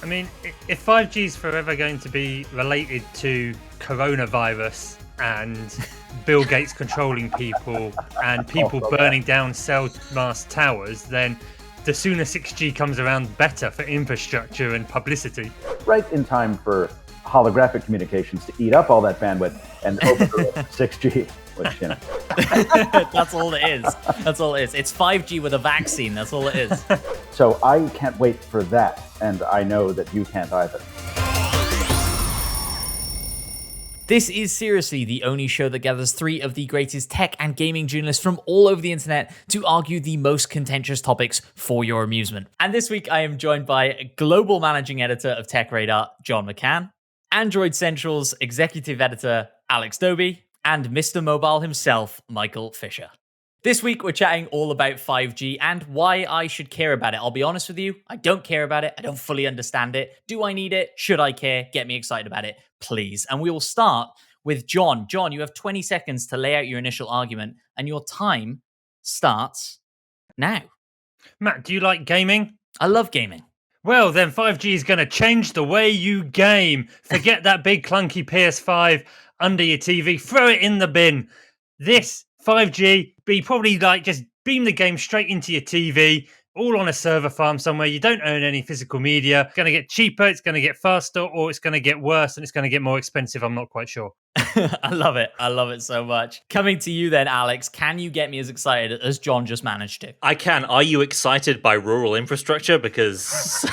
I mean, if 5G is forever going to be related to coronavirus and Bill Gates controlling people and people burning down cell mast towers, then the sooner 6G comes around, better for infrastructure and publicity. Right in time for holographic communications to eat up all that bandwidth and open the 6G. Which, you know. That's all it is. That's all it is. It's 5G with a vaccine. That's all it is. So I can't wait for that, and I know that you can't either. This is seriously the only show that gathers three of the greatest tech and gaming journalists from all over the internet to argue the most contentious topics for your amusement. And this week I am joined by Global Managing Editor of TechRadar, John McCann, Android Central's Executive Editor, Alex Dobie, and Mr. Mobile himself, Michael Fisher. This week, we're chatting all about 5G and why I should care about it. I'll be honest with you, I don't care about it. I don't fully understand it. Do I need it? Should I care? Get me excited about it, please. And we will start with John. John, you have 20 seconds to lay out your initial argument, and your time starts now. Matt, do you like gaming? I love gaming. Well, then 5G is going to change the way you game. Forget that big clunky PS5 under your TV. Throw it in the bin. This 5G, be probably like just beam the game straight into your TV, all on a server farm somewhere. You don't own any physical media. It's going to get cheaper, it's going to get faster, or it's going to get worse and it's going to get more expensive. I'm not quite sure. I love it. I love it so much. Coming to you then, Alex, can you get me as excited as John just managed to? I can. Are you excited by rural infrastructure? Because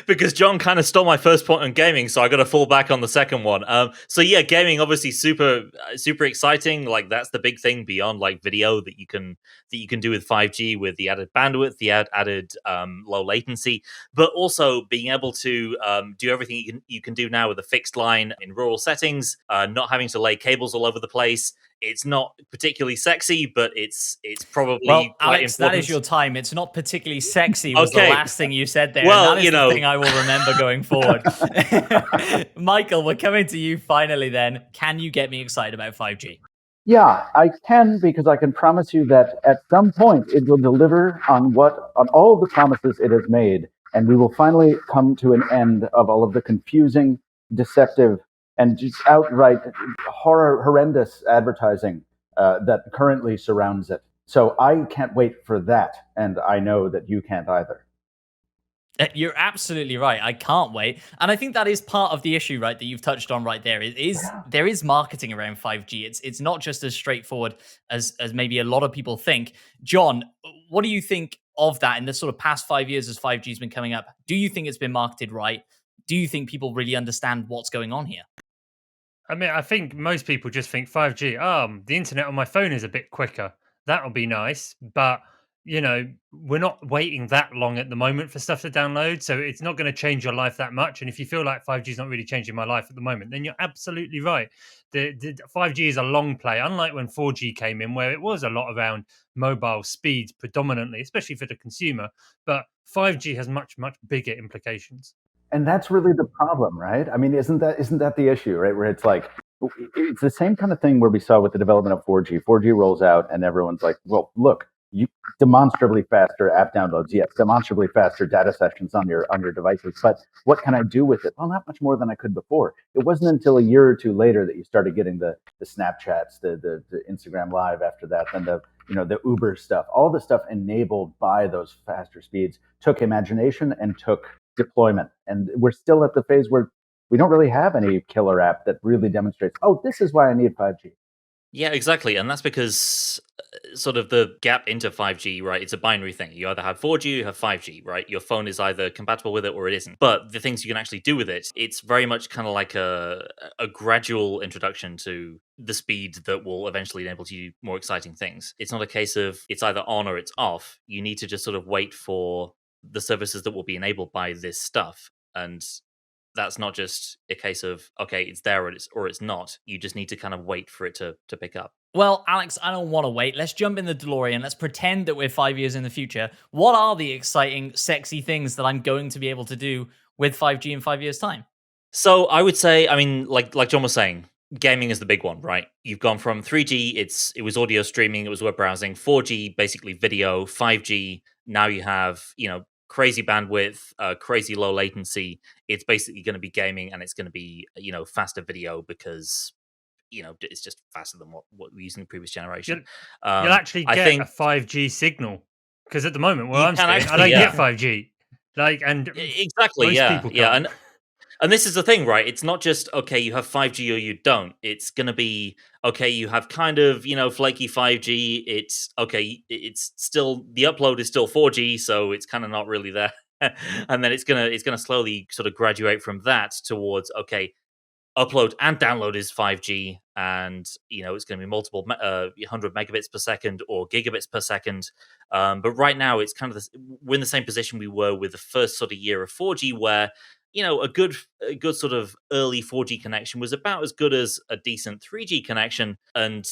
because John kind of stole my first point on gaming, so I got to fall back on the second one. So yeah, gaming obviously super exciting. Like that's the big thing beyond like video that you can do with 5G with the added bandwidth, the added low latency, but also being able to do everything you can do now with a fixed line in rural settings, not having to lay cables all over the place. It's not particularly sexy, but it's probably well, quite Alex, important. that is your time. It's not particularly sexy was the last thing you said there. Well, and that is the thing I will remember going forward. Michael, we're coming to you finally then. Can you get me excited about 5G? Yeah, I can, because I can promise you that at some point it will deliver on all the promises it has made, and we will finally come to an end of all of the confusing, deceptive, and just outright horrendous advertising that currently surrounds it. So I can't wait for that, and I know that you can't either. You're absolutely right. I can't wait. And I think that is part of the issue, right, that you've touched on right there. There is marketing around 5G. It's not just as straightforward as maybe a lot of people think. John, what do you think of that in the sort of past 5 years as 5G has been coming up? Do you think it's been marketed right? Do you think people really understand what's going on here? I mean, I think most people just think 5G, the internet on my phone is a bit quicker. That'll be nice. But, you know, we're not waiting that long at the moment for stuff to download. So it's not going to change your life that much. And if you feel like 5G is not really changing my life at the moment, then you're absolutely right. The 5G is a long play, unlike when 4G came in, where it was a lot around mobile speeds predominantly, especially for the consumer. But 5G has much, much bigger implications. And that's really the problem, right? I mean, isn't that the issue, right? Where it's like, it's the same kind of thing where we saw with the development of 4G. 4G rolls out and everyone's like, well, look, you demonstrably faster app downloads, yes, demonstrably faster data sessions on your devices. But what can I do with it? Well, not much more than I could before. It wasn't until a year or two later that you started getting the Snapchats, the Instagram Live after that, then the Uber stuff. All the stuff enabled by those faster speeds took imagination and took deployment. And we're still at the phase where we don't really have any killer app that really demonstrates, oh, this is why I need 5G. Yeah, exactly. And that's because sort of the gap into 5G, right? It's a binary thing. You either have 4G or you have 5G, right? Your phone is either compatible with it or it isn't. But the things you can actually do with it, it's very much kind of like a gradual introduction to the speed that will eventually enable you more exciting things. It's not a case of it's either on or it's off. You need to just sort of wait for the services that will be enabled by this stuff. And that's not just a case of, okay, it's there or it's not. You just need to kind of wait for it to pick up. Well, Alex, I don't want to wait. Let's jump in the DeLorean. Let's pretend that we're 5 years in the future. What are the exciting, sexy things that I'm going to be able to do with 5G in 5 years' time? So I would say, I mean, like John was saying, gaming is the big one, right? You've gone from 3G, it was audio streaming, it was web browsing, 4G, basically video, 5G, now you have, crazy bandwidth, crazy low latency. It's basically going to be gaming, and it's going to be faster video because it's just faster than what we used in the previous generation. You'll actually I get a think 5G signal, because at the moment where you I'm can staying, I actually, don't yeah, get 5G. And exactly, most yeah, people yeah, can't. and this is the thing, right? It's not just okay, you have 5G or you don't. It's gonna be okay, you have kind of flaky 5G. It's okay, it's still the upload is still 4G, so it's kind of not really there. And then it's gonna slowly sort of graduate from that towards okay, upload and download is 5G, and it's going to be multiple 100 megabits per second or gigabits per second. But right now, it's kind of we're in the same position we were with the first sort of year of 4G, where a good sort of early 4G connection was about as good as a decent 3G connection. And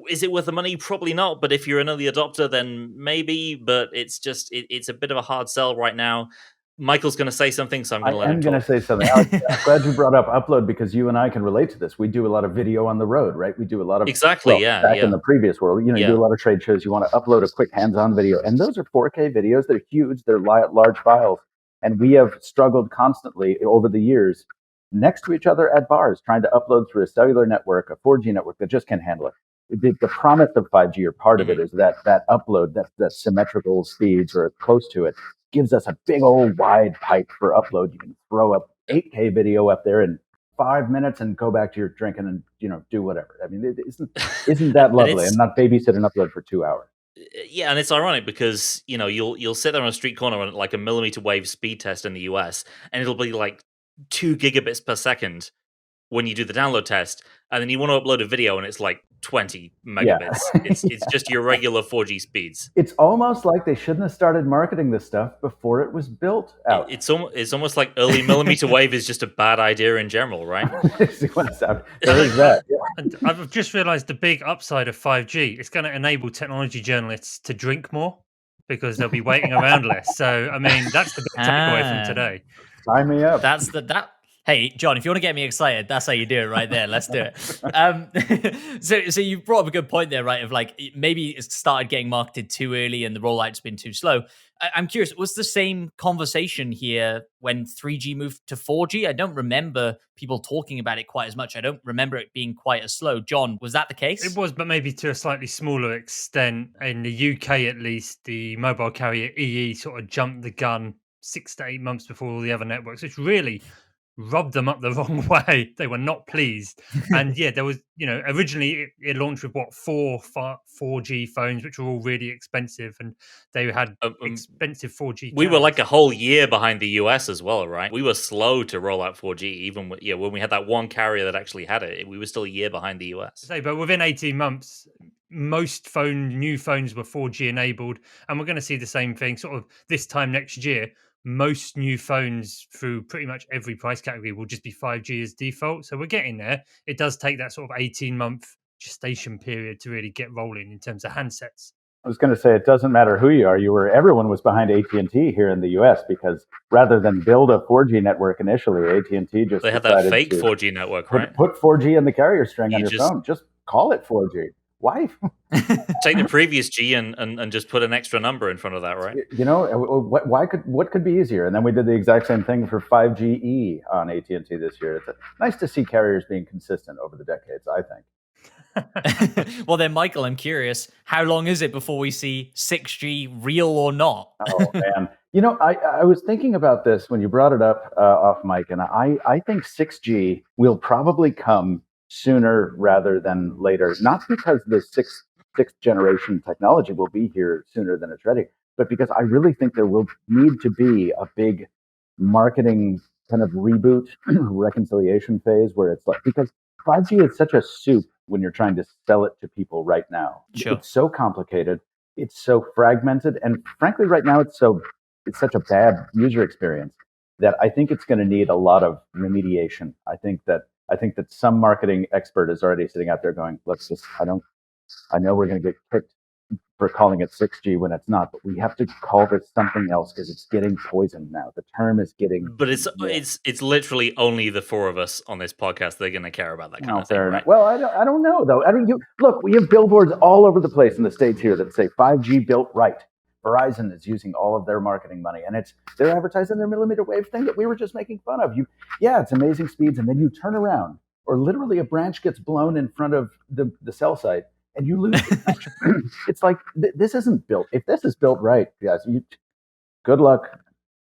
is it worth the money? Probably not. But if you're an early adopter, then maybe. But it's just it's a bit of a hard sell right now. Michael's going to say something, so I'm going to let him I'm going talk. to say something. Alex, I'm glad you brought up upload, because you and I can relate to this. We do a lot of video on the road, right? We do a lot of Exactly, yeah, back yeah. in the previous world, you do a lot of trade shows. You want to upload a quick hands-on video, and those are 4K videos. They're huge. They're large files, and we have struggled constantly over the years next to each other at bars trying to upload through a cellular network, a 4G network that just can't handle it. The promise of 5G, or part of it, is that upload, that symmetrical speeds or close to it, gives us a big old wide pipe for upload. You can throw up 8K video up there in 5 minutes and go back to your drinking and do whatever. I mean, isn't that lovely? And not babysit an upload for 2 hours. Yeah, and it's ironic because you'll sit there on a street corner on like a millimeter wave speed test in the US, and it'll be like 2 gigabits per second when you do the download test, and then you want to upload a video and it's like 20 megabits. It's just your regular 4G speeds. It's almost like they shouldn't have started marketing this stuff before it was built out. It's almost like early millimeter wave is just a bad idea in general, right? There is that. Yeah. And I've just realized the big upside of 5G. It's going to enable technology journalists to drink more, because they'll be waiting around less. So, I mean, that's the big takeaway from today. Sign me up. Hey, John, if you want to get me excited, that's how you do it right there. Let's do it. So you brought up a good point there, right? Of like, maybe it started getting marketed too early and the rollout's been too slow. I'm curious, was the same conversation here when 3G moved to 4G? I don't remember people talking about it quite as much. I don't remember it being quite as slow. John, was that the case? It was, but maybe to a slightly smaller extent. In the UK, at least, the mobile carrier EE sort of jumped the gun 6 to 8 months before all the other networks, which really rubbed them up the wrong way. They were not pleased. And yeah, there was, originally it launched with 4G phones, which were all really expensive, and they had expensive 4G. We were like a whole year behind the US as well, right? We were slow to roll out 4G, even when we had that one carrier that actually had it. We were still a year behind the US. But within 18 months, most new phones were 4G enabled, and we're going to see the same thing sort of this time next year. Most new phones through pretty much every price category will just be 5G as default. So we're getting there. It does take that sort of 18-month gestation period to really get rolling in terms of handsets. I was going to say, it doesn't matter who you are. Everyone was behind AT&T here in the US, because rather than build a 4G network initially, AT&T just they had that fake 4G network, right? Put 4G in the carrier string on your phone. Just call it 4G. Why? Take the previous G and just put an extra number in front of that, right? What could be easier? And then we did the exact same thing for 5GE on AT&T this year. It's nice to see carriers being consistent over the decades, I think. Well, then, Michael, I'm curious, how long is it before we see 6G real or not? Oh, man. I was thinking about this when you brought it up off mic, and I think 6G will probably come sooner rather than later, not because the sixth generation technology will be here sooner than it's ready, but because I really think there will need to be a big marketing kind of reboot, reconciliation phase, where it's like, because 5G is such a soup when you're trying to sell it to people right now. Sure. It's so complicated, it's so fragmented, and frankly, right now it's such a bad user experience that I think it's going to need a lot of remediation. I think that some marketing expert is already sitting out there going, I know we're going to get kicked for calling it 6G when it's not, but we have to call this something else because it's getting poisoned now. The term is getting... But it's literally only the four of us on this podcast that are going to care about that kind of thing, right? Well, I don't know, though. Look, we have billboards all over the place in the States here that say 5G built right. Verizon is using all of their marketing money, and they're advertising their millimeter wave thing that we were just making fun of. Yeah, it's amazing speeds, and then you turn around, or literally a branch gets blown in front of the cell site, and you lose. It's like this isn't built. If this is built right, guys, good luck.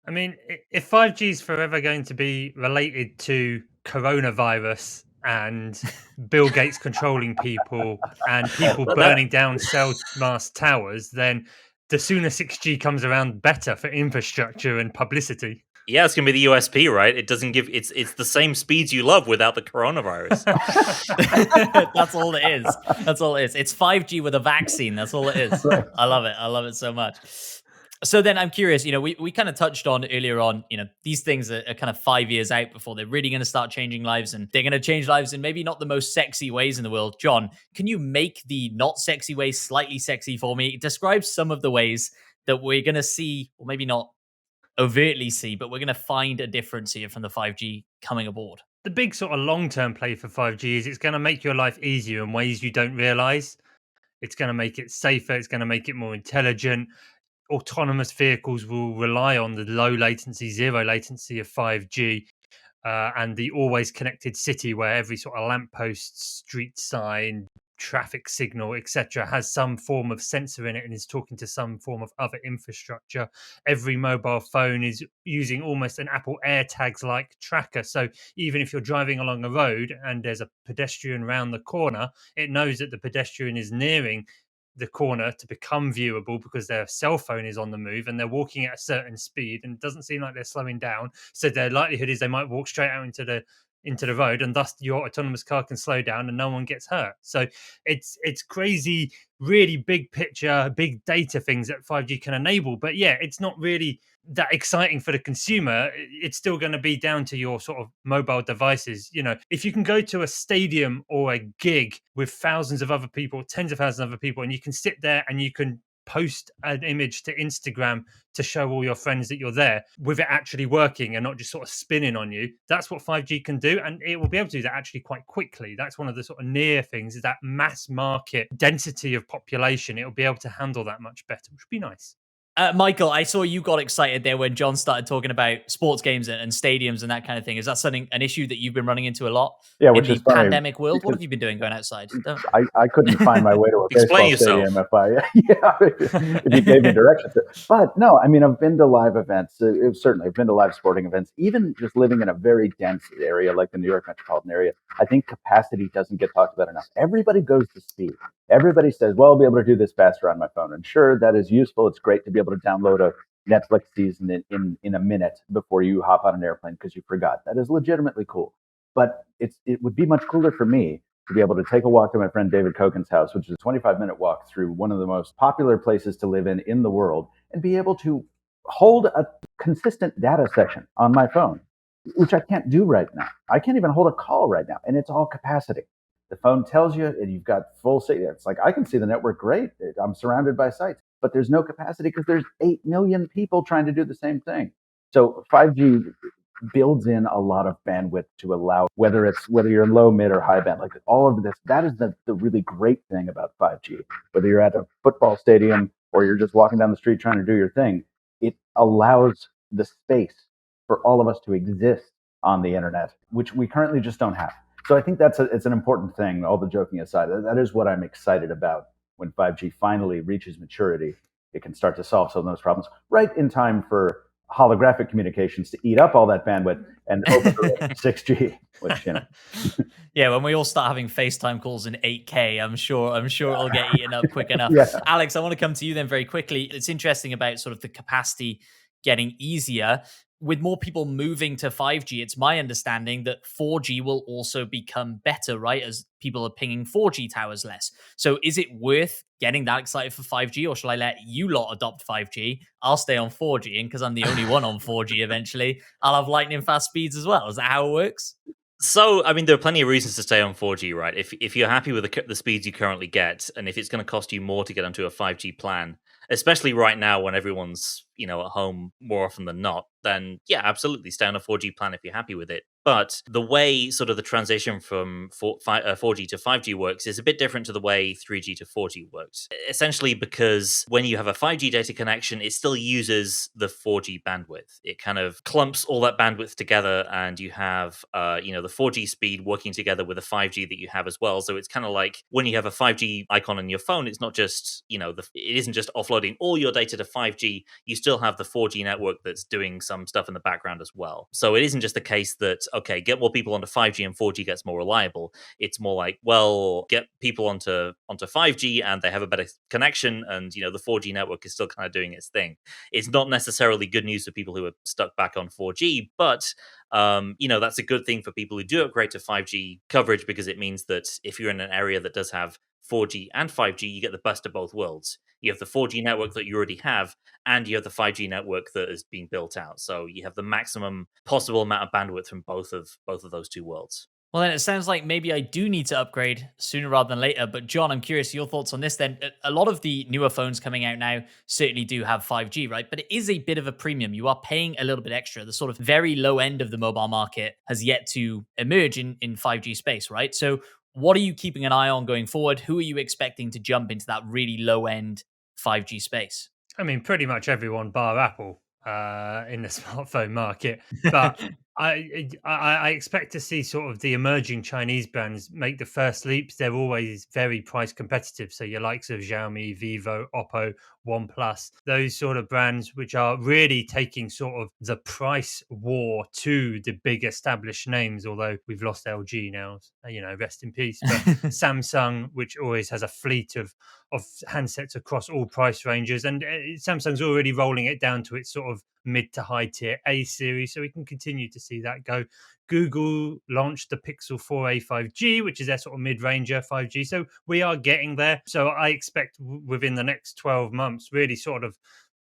I mean, if 5G is forever going to be related to coronavirus and Bill Gates controlling people and people burning down cell mast towers, then the sooner 6G comes around, better for infrastructure and publicity. Yeah, it's gonna be the USP, right? It doesn't give it's the same speeds you love without the coronavirus. That's all it is. That's all it is. It's 5G with a vaccine. That's all it is. I love it. I love it so much. So then I'm curious, we kind of touched on earlier on, these things are kind of 5 years out before they're really going to start changing lives, and they're going to change lives in maybe not the most sexy ways in the world. John, can you make the not sexy ways slightly sexy for me? Describe some of the ways that we're going to see, or maybe not overtly see, but we're going to find a difference here from the 5G coming aboard. The big sort of long-term play for 5G is it's going to make your life easier in ways you don't realize. It's going to make it safer. It's going to make it more intelligent. Autonomous vehicles will rely on the low latency, zero latency of 5G, and the always connected city where every sort of lamppost, street sign, traffic signal, etc., has some form of sensor in it and is talking to some form of other infrastructure. Every mobile phone is using almost an Apple AirTags like tracker. So even if you're driving along a road and there's a pedestrian round the corner, it knows that the pedestrian is nearing the corner to become viewable because their cell phone is on the move and they're walking at a certain speed and it doesn't seem like they're slowing down. So their likelihood is they might walk straight out into the road, and thus your autonomous car can slow down and no one gets hurt. So it's crazy, really big picture, big data things that 5G can enable. But yeah, it's not really that exciting for the consumer. It's still going to be down to your sort of mobile devices. If you can go to a stadium or a gig with thousands of other people, tens of thousands of other people, and you can sit there and you can post an image to Instagram to show all your friends that you're there with it actually working and not just sort of spinning on you. That's what 5G can do, and it will be able to do that actually quite quickly. That's one of the sort of near things, is that mass market density of population. It'll be able to handle that much better, which would be nice. Michael, I saw you got excited there when John started talking about sports games and stadiums and that kind of thing. Is that an issue that you've been running into a lot in the pandemic world? What have you been doing going outside? I couldn't find my way to a baseball stadium if you gave me directions. But no, I mean, I've been to live events. Certainly, I've been to live sporting events. Even just living in a very dense area like the New York metropolitan area, I think capacity doesn't get talked about enough. Everybody goes to speed. Everybody says, well, I'll be able to do this faster on my phone. And sure, that is useful. It's great to be able to download a Netflix season in a minute before you hop on an airplane because you forgot. That is legitimately cool. But it would be much cooler for me to be able to take a walk to my friend David Kogan's house, which is a 25-minute walk through one of the most popular places to live in the world, and be able to hold a consistent data session on my phone, which I can't do right now. I can't even hold a call right now, and it's all capacity. The phone tells you, and you've got full signal. It's like, I can see the network great. I'm surrounded by sites, but there's no capacity because there's 8 million people trying to do the same thing. So 5G builds in a lot of bandwidth to allow, whether you're in low, mid, or high band, like all of this. That is the really great thing about 5G. Whether you're at a football stadium or you're just walking down the street trying to do your thing, it allows the space for all of us to exist on the internet, which we currently just don't have. So I think it's an important thing, all the joking aside. That is what I'm excited about when 5G finally reaches maturity. It can start to solve some of those problems right in time for holographic communications to eat up all that bandwidth and open the 6G, which, Yeah, when we all start having FaceTime calls in 8K, I'm sure it'll get eaten up quick enough. Yeah. Alex, I want to come to you then very quickly. It's interesting about sort of the capacity getting easier. With more people moving to 5G, it's my understanding that 4G will also become better, right? As people are pinging 4G towers less. So is it worth getting that excited for 5G, or shall I let you lot adopt 5G? I'll stay on 4G, and because I'm the only one on 4G eventually, I'll have lightning fast speeds as well. Is that how it works? So, I mean, there are plenty of reasons to stay on 4G, right? If you're happy with the speeds you currently get, and if it's going to cost you more to get onto a 5G plan, especially right now when everyone's, at home more often than not, then yeah, absolutely stay on a 4G plan if you're happy with it. But the way sort of the transition from 4G to 5G works is a bit different to the way 3G to 4G works. Essentially, because when you have a 5G data connection, it still uses the 4G bandwidth. It kind of clumps all that bandwidth together, and you have, the 4G speed working together with the 5G that you have as well. So it's kind of like when you have a 5G icon on your phone, it's not just, it isn't just offloading all your data to 5G. You still have the 4G network that's doing some stuff in the background as well. So it isn't just the case that, okay, get more people onto 5G and 4G gets more reliable. It's more like, well, get people onto 5G and they have a better connection, and the 4G network is still kind of doing its thing. It's not necessarily good news for people who are stuck back on 4G, but that's a good thing for people who do upgrade to 5G coverage, because it means that if you're in an area that does have 4G and 5G, you get the best of both worlds. You have the 4G network that you already have, and you have the 5G network that is being built out. So you have the maximum possible amount of bandwidth from both of those two worlds. Well, then it sounds like maybe I do need to upgrade sooner rather than later. But John, I'm curious your thoughts on this then. A lot of the newer phones coming out now certainly do have 5G, right? But it is a bit of a premium. You are paying a little bit extra. The sort of very low end of the mobile market has yet to emerge in 5G space, right? So what are you keeping an eye on going forward? Who are you expecting to jump into that really low end 5G space? I mean, pretty much everyone bar Apple in the smartphone market, but I expect to see sort of the emerging Chinese brands make the first leaps. They're always very price competitive. So your likes of Xiaomi, Vivo, Oppo, OnePlus, those sort of brands which are really taking sort of the price war to the big established names. Although we've lost LG now, rest in peace. But Samsung, which always has a fleet of handsets across all price ranges, and Samsung's already rolling it down to its sort of mid to high tier A series, so we can continue to see that go. Google launched the Pixel 4a 5G, which is their sort of mid-ranger 5G, so we are getting there. So I expect within the next 12 months, really sort of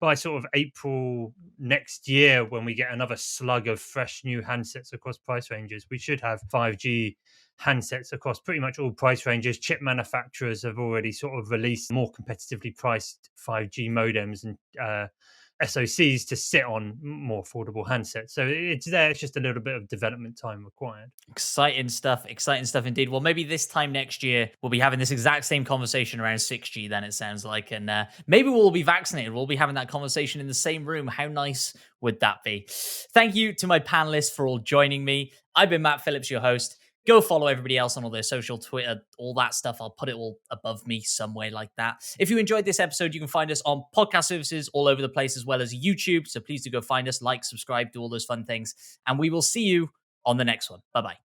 by sort of April next year, when we get another slug of fresh new handsets across price ranges, we should have 5G handsets across pretty much all price ranges. Chip manufacturers have already sort of released more competitively priced 5G modems and SoCs to sit on more affordable handsets. So it's there. It's just a little bit of development time required. Exciting stuff indeed. Well, maybe this time next year we'll be having this exact same conversation around 6G then, it sounds like, and maybe we'll be vaccinated. We'll be having that conversation in the same room. How nice would that be? Thank you to my panelists for all joining me. I've been Matt Phillips, your host. Go follow everybody else on all their social, Twitter, all that stuff. I'll put it all above me some way like that. If you enjoyed this episode, you can find us on podcast services all over the place, as well as YouTube. So please do go find us, like, subscribe, do all those fun things. And we will see you on the next one. Bye-bye.